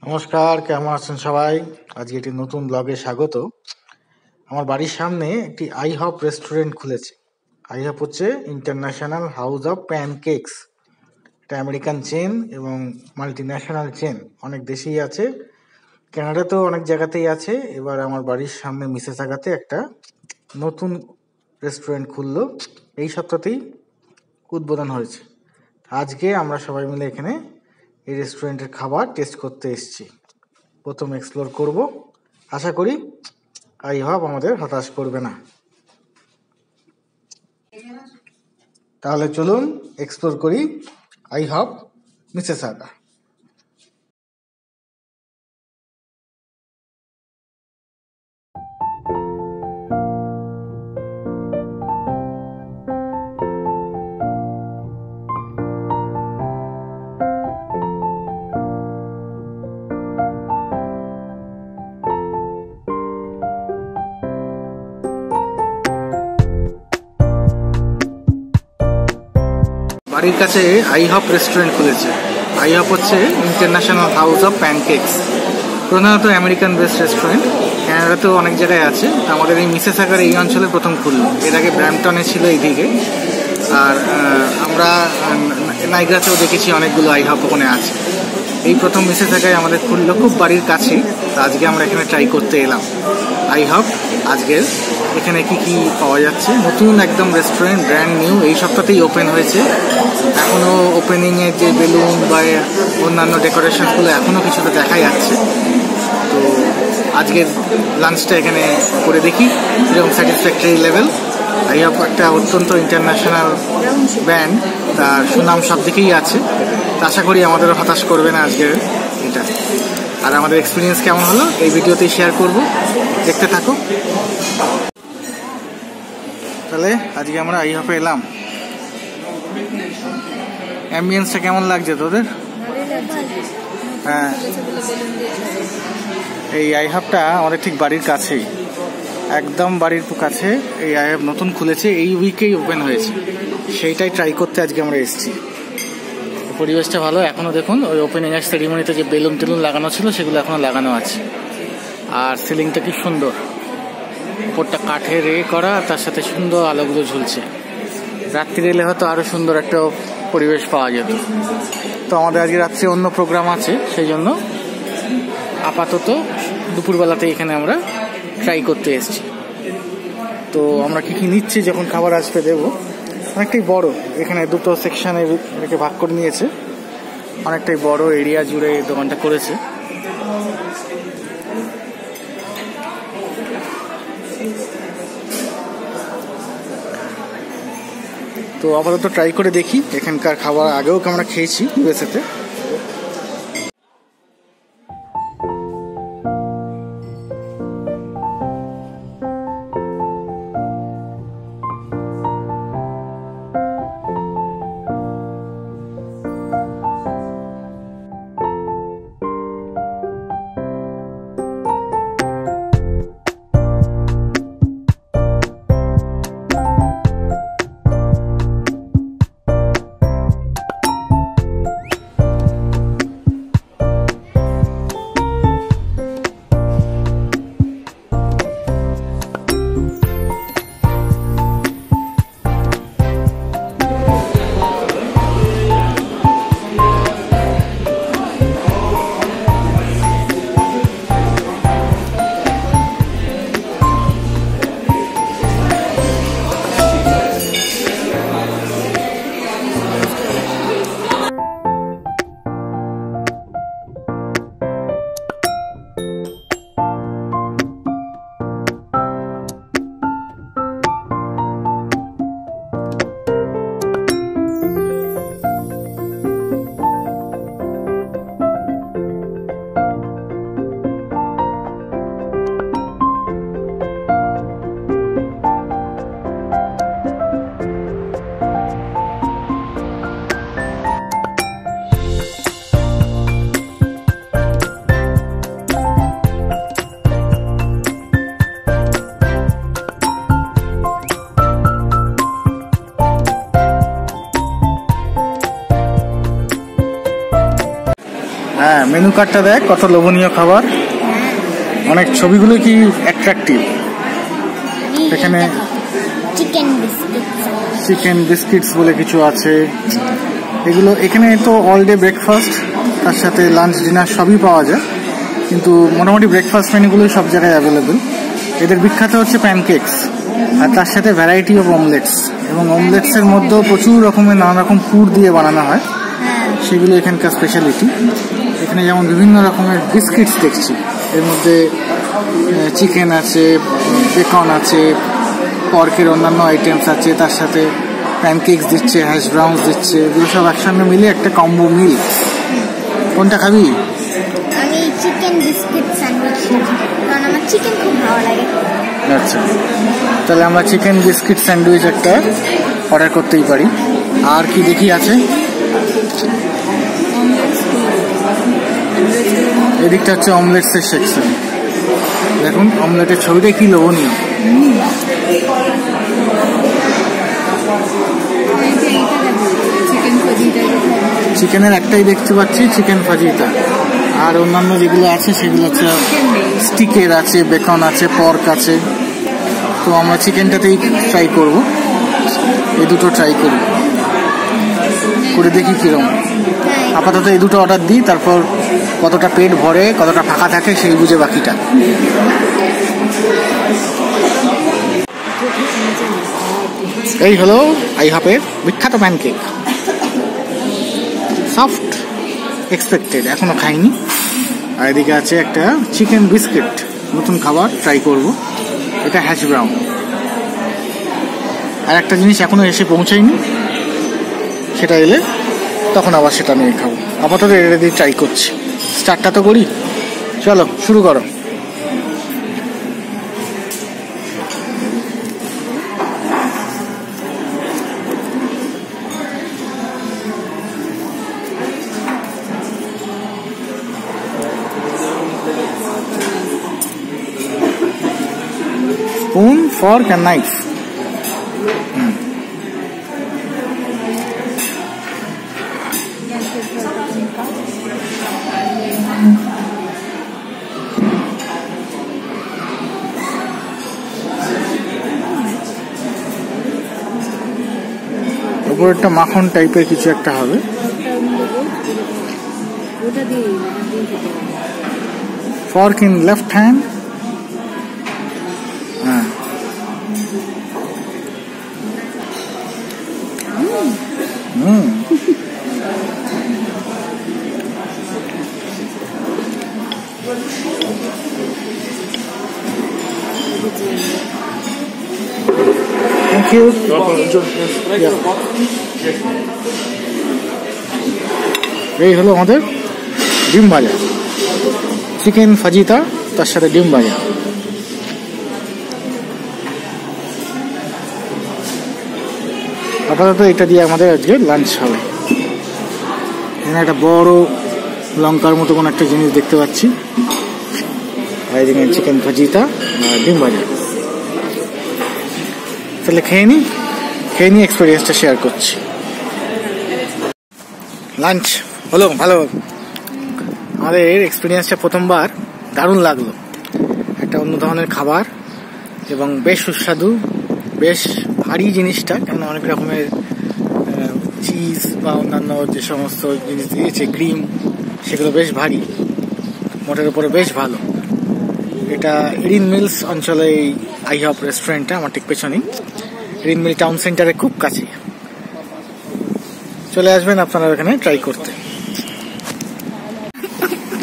নমস্কার, কেমন আছেন সবাই? আজকে একটি নতুন ব্লগে স্বাগত। আমার বাড়ির সামনে একটি আইহপ রেস্টুরেন্ট খুলেছে। আইহপ হচ্ছে ইন্টারন্যাশনাল হাউস অফ প্যানকেকস। এটা আমেরিকান চেন এবং মাল্টি ন্যাশনাল চেন, অনেক দেশেই আছে, কানাডাতেও অনেক জায়গাতেই আছে। এবার আমার বাড়ির সামনে মিসেসাগাতে একটা নতুন রেস্টুরেন্ট খুললো, এই সপ্তাহতেই উদ্বোধন হয়েছে। আজকে আমরা সবাই মিলে এখানে এই রেস্টুরেন্টের খাবার টেস্ট করতে এসেছি। প্রথম এক্সপ্লোর করব, আশা করি আইহপ আমাদের হতাশ করবে না। তাহলে চলুন এক্সপ্লোর করি আইহপ মিসেসাগা। বাড়ির কাছে আইহপ রেস্টুরেন্ট খুলেছে। আইহপ হচ্ছে ইন্টারন্যাশনাল হাউস অফ প্যানকেকস, প্রধানত আমেরিকান বেস্ট রেস্টুরেন্ট। কানাডাতেও অনেক জায়গায় আছে, আমাদের এই মিসেসাগার এই অঞ্চলে প্রথম খুললো। এর আগে ব্র্যাম্পটনে ছিল এইদিকে, আর আমরা নাইগ্রাতেও দেখেছি অনেকগুলো আইহপ ওখানে আছে। এই প্রথম মিসেসাগায় আমাদের খুললো, খুব বাড়ির কাছেই। আজকে আমরা এখানে ট্রাই করতে এলাম আইহপ। আজকের এখানে কি কি পাওয়া যাচ্ছে, নতুন একদম রেস্টুরেন্ট, ব্র্যান্ড নিউ, এই সপ্তাহতেই ওপেন হয়েছে। এখনও ওপেনিংয়ের যে বেলুন বা অন্যান্য ডেকোরেশনগুলো এখনও কিছুটা দেখা যাচ্ছে। তো আজকের লাঞ্চটা এখানে করে দেখি এরকম স্যাটিসফ্যাক্টরি লেভেল। আইহপ একটা অত্যন্ত ইন্টারন্যাশনাল ব্র্যান্ড, তার সুনাম সব দিকেই আছে। আশা করি আমাদেরও হতাশ করবে না আজকের এটা। আর আমাদের এক্সপিরিয়েন্স কেমন হলো এই ভিডিওতেই শেয়ার করব, দেখতে থাকো। তাহলে আজকে আমরা আইহপে এলাম। অ্যাম্বিয়েন্সটা কেমন লাগছে তোদের? হ্যাঁ, এই আইহপটা আমাদের ঠিক বাড়ির কাছেই, একদম বাড়ির কাছে। এই আইহপ নতুন খুলেছে, এই উইকেই ওপেন হয়েছে, সেইটাই ট্রাই করতে আজকে আমরা এসেছি। পরিবেশটা ভালো। এখনো দেখুন ওই ওপেনিং সেরিমনিতে যে বেলুন টেলুন লাগানো ছিল সেগুলো এখনো লাগানো আছে। আর সিলিংটা কি সুন্দর, উপরটা কাঠের করা, তার সাথে সুন্দর আলোগুলো ঝুলছে। রাত্রি এলে হয়তো আরো সুন্দর একটা পরিবেশ পাওয়া যেত। তো আমাদের আজকে রাত্রে অন্য প্রোগ্রাম আছে, সেই জন্য আপাতত দুপুরবেলাতে এখানে আমরা ট্রাই করতে এসেছি। তো আমরা কি কি নিচ্ছি যখন খাবার আসবে দেবো। অনেকটাই বড়, এখানে দুটো সেকশনে এটাকে ভাগ করে নিয়েছে, অনেকটাই বড় এরিয়া জুড়ে এই দোকানটা করেছে। তো আপাতত ট্রাই করে দেখি এখানকার খাবার। আগেও আমরা খেয়েছি ইউএসএতে। মেনু কার্ডটা দেখ, কত লোভনীয় খাবার, অনেক ছবিগুলো কি অ্যাট্রাকটিভ। এখানে চিকেন বিস্কিটস বলে কিছু আছে, এগুলো এখানে তো অল ডে ব্রেকফাস্ট, তার সাথে লাঞ্চ ডিনার সবই পাওয়া যায়, কিন্তু মোটামুটি ব্রেকফাস্ট মেনুগুলোই সব জায়গায় অ্যাভেলেবেল। এদের বিখ্যাত হচ্ছে প্যানকেকস, আর তার সাথে ভ্যারাইটি অফ অমলেটস, এবং অমলেটসের মধ্যেও প্রচুর রকমের নানা রকম পুর দিয়ে বানানো হয়, সেগুলো এখানকার স্পেশালিটি। এখানে যেমন বিভিন্ন রকমের বিস্কিটস দেখছি, এর মধ্যে চিকেন আছে, বেকন আছে, পর্কের অন্যান্য আইটেমস আছে, তার সাথে প্যানকেকস দিচ্ছে, হ্যাশ ব্রাউনস দিচ্ছে, এগুলো সব একসঙ্গে মিলে একটা কম্বো মিল। কোনটা খাবি? আমি চিকেন বিস্কিট স্যান্ডউইচ, কারণ আমার চিকেন খুব ভালো লাগে। আচ্ছা, তাহলে আমরা চিকেন বিস্কিট স্যান্ডউইচ একটা অর্ডার করতেই পারি। আর কি দেখি আছে, এদিকটা হচ্ছে অমলেটসের সেকশন। দেখুন অমলেটের ছবিটা কি লোভনীয়। চিকেনের একটাই দেখতে পাচ্ছি, চিকেন ফাজিতা, আর অন্যান্য যেগুলো আছে সেগুলো হচ্ছে স্টিকের আছে, বেকন আছে, পর্ক আছে। তো আমরা চিকেনটাতেই ট্রাই করব, এই দুটো ট্রাই করি, করে দেখি কিরকম। আপাতত এই দুটো অর্ডার দিই, তারপর কতটা পেট ভরে কতটা ফাঁকা থাকে সেই বুঝে বাকিটা। এই হলো আইহপের বিখ্যাত প্যানকেক, সফট এক্সপেক্টেড, এখনো খাইনি। আর এদিকে আছে একটা চিকেন বিস্কিট, নতুন খাবার ট্রাই করব, এটা হ্যাশ ব্রাউন। আর একটা জিনিস এখনো এসে পৌঁছায়নি, সেটা এলে তখন আবার সেটা নিয়ে খাবো। আপাতত এটা দিয়ে ট্রাই করছি, স্টার্টটা তো করি। চলো শুরু করো। Spoon, fork and knife. উপরে একটা মাখন টাইপের কিছু একটা হবে। Fork in left hand. Thank you. এই হলো আমাদের ডিম ভাজা, চিকেন ফাজিতা, তার সাথে ডিম ভাজা। আপাতত এটা দিয়ে আমাদের আজকে লাঞ্চ হবে। এখানে একটা বড় লঙ্কার মতো কোনো একটা জিনিস দেখতে পাচ্ছি, আর এদিকে চিকেন ফাজিতা আর ডিম ভাজা। তাহলে খেয়ে নিই এক্সপিরিয়েন্সটা শেয়ার করছি। লাঞ্চ হলো ভালো, আমাদের এক্সপিরিয়েন্সটা প্রথমবার দারুণ লাগলো। একটা অন্য ধরনের খাবার এবং বেশ সুস্বাদু, বেশ ভারী জিনিসটা, কেন অনেক রকমের চিজ বা অন্যান্য যে সমস্ত জিনিস দিয়েছে, ক্রিম, সেগুলো বেশ ভারী, মোটের উপরে বেশ ভালো। এটা এরিন মিলস অঞ্চলে এই আইহপ রেস্টুরেন্টটা, আমার ঠিক পেছনেই, এরিন মিল টাউন সেন্টারে খুব কাছে। চলে আসবেন আপনারা এখানে ট্রাই করতে।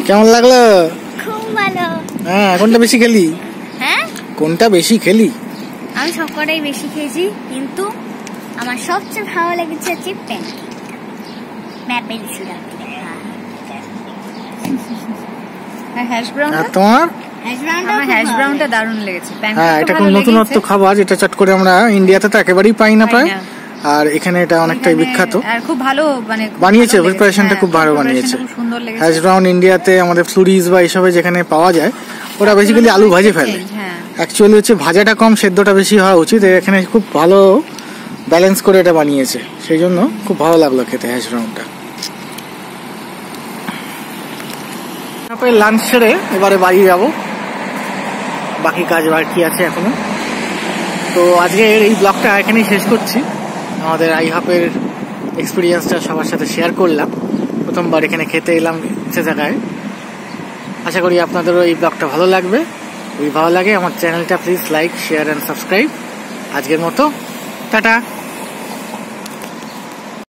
কেমন লাগলো? খুব ভালো। হ্যাঁ, কোনটা বেশি খেলি? হ্যাঁ, কোনটা বেশি খেলি? আমি সবকটাই বেশি খেয়েছি, কিন্তু আমার সবচেয়ে ভালো লেগেছে হচ্ছে pancake, maple syrup. Hash brown, তোমার? হ্যাশ ব্রাউনটা দারুণ লেগেছে। হ্যাঁ, এটা খুব নতুনত্ব খাবার, যেটা চট করে আমরা ইন্ডিয়াতে তো একেবারেই পাই না প্রায়, আর এখানে এটা অনেকটাই বিখ্যাত। আর খুব ভালো মানে বানিয়েছে, প্রিপারেশনটা খুব ভালো বানিয়েছে। হ্যাশ ব্রাউন ইন্ডিয়াতে আমাদের ফ্লুরিজ বা এইসবে যেখানে পাওয়া যায়, ওরা বেসিক্যালি আলু ভাজে ফেলে। অ্যাকচুয়ালি হচ্ছে ভাজাটা কম, সেদ্ধটা বেশি হওয়া উচিত। এখানে খুব ভালো ব্যালেন্স করে এটা বানিয়েছে, সেই জন্য খুব ভালো লাগলো খেতে হ্যাশ ব্রাউনটা। লাঞ্চ সেরে এবারে বাড়ি যাব, বাকি কাজ বাকি আছে এখনো। তো আজকের এই ব্লগটা এখানেই শেষ করছি। আমাদের আইহপের এক্সপিরিয়েন্সটা সবার সাথে শেয়ার করলাম, প্রথমবার এখানে খেতে এলাম সে জায়গায়। আশা করি আপনাদেরও এই ব্লগটা ভালো লাগবে। যদি ভালো লাগে আমার চ্যানেলটা please like, share and subscribe. আজকের মতো টাটা।